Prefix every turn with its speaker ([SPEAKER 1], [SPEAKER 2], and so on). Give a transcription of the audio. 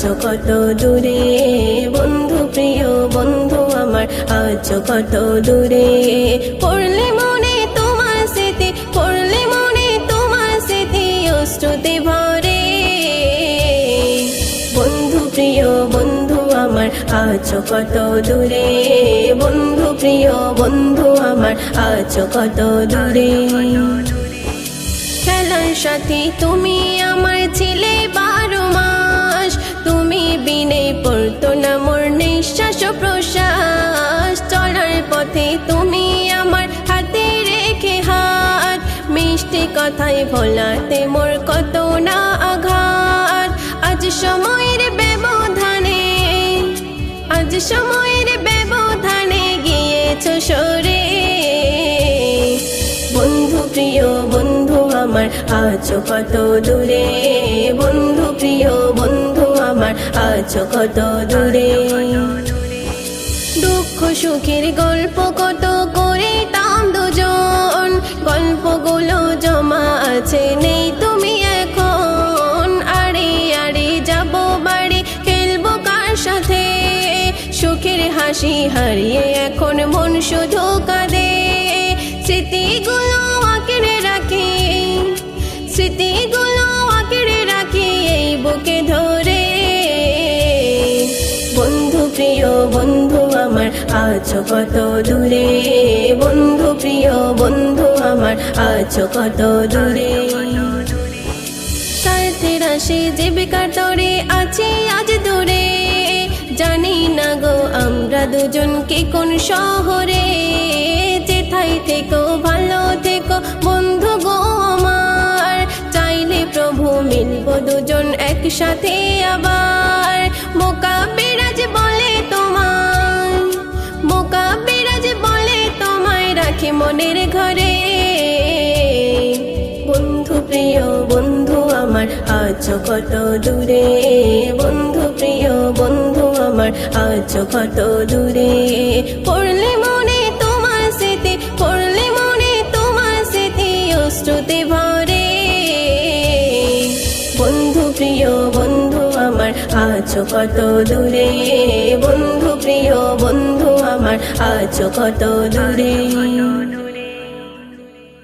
[SPEAKER 1] আছো কত দূরে, বন্ধু প্রিয় বন্ধু আমার আছো কত দূরে। পড়লে মনে তোমার স্মৃতি, পড়লে মনে তোমার স্মৃতি অশ্রুতে ভরে। বন্ধু প্রিয় বন্ধু আমার আছো কত দূরে, বন্ধু প্রিয় বন্ধু আমার আছো কত দূরে। খেলার সাথী তুমি আমার ছিলে 12 মাস, তুমি বিনে পড়তো না মোর নিঃশ্বাস প্রশ্বাস। চলার পথে তুমি আমার হাতে রেখে হাত, মিষ্টি কথায় ভোলাতে মোর কত না আঘাত। আজ সময়ের ব্যবধানে, আজ সময়ের ব্যবধানে গিয়েছো সরে। বন্ধু প্রিয় বন্ধু আমার আছো কত দূরে, বন্ধু প্রিয় বন্ধু আমার আছো কত দূরে। দুঃখ সুখের গল্প কত করিতাম দুজন, গল্পগুলো জমা আছে নেই তুমি এখন। আড়ে আড়ে যাব বাড়ি, খেলবো কার সাথে, সুখের হাসি হারিয়ে এখন মন শুধু কাঁদে। স্মৃতিগুলো আঁকড়ে রাখি, স্মৃতিগুলো আঁকড়ে রাখি এই বুকে ধরে। বন্ধু প্রিয় বন্ধু আমার আছো কত দূরে, বন্ধু প্রিয় বন্ধু আমার আছো কত দূরে। স্বার্থের আশে জীবিকার তরে আছি আজ দূরে, জানি না গো আমরা দুজন কি কোন শহরে। যেথায় থেকো ভালো থেকো বন্ধু গো আমার, চাইলে প্রভু মিলবো দুজন একসাথে আবার। বোকা বিরাজ বলে তোমায়, বোকা বিরাজ বলে তোমায় রাখি মনের ঘরে। বন্ধু প্রিয় বন্ধু আমার আছো কত দূরে, বন্ধু প্রিয় বন্ধু আমার আছো কত দূরে। পড়লে মনে তোমার স্মৃতি, পড়লে মনে তোমার স্মৃতি অশ্রুতে ভরে। বন্ধু প্রিয় বন্ধু আমার আছো কত দূরে, বন্ধু প্রিয় বন্ধু আমার আছো কত দূরে।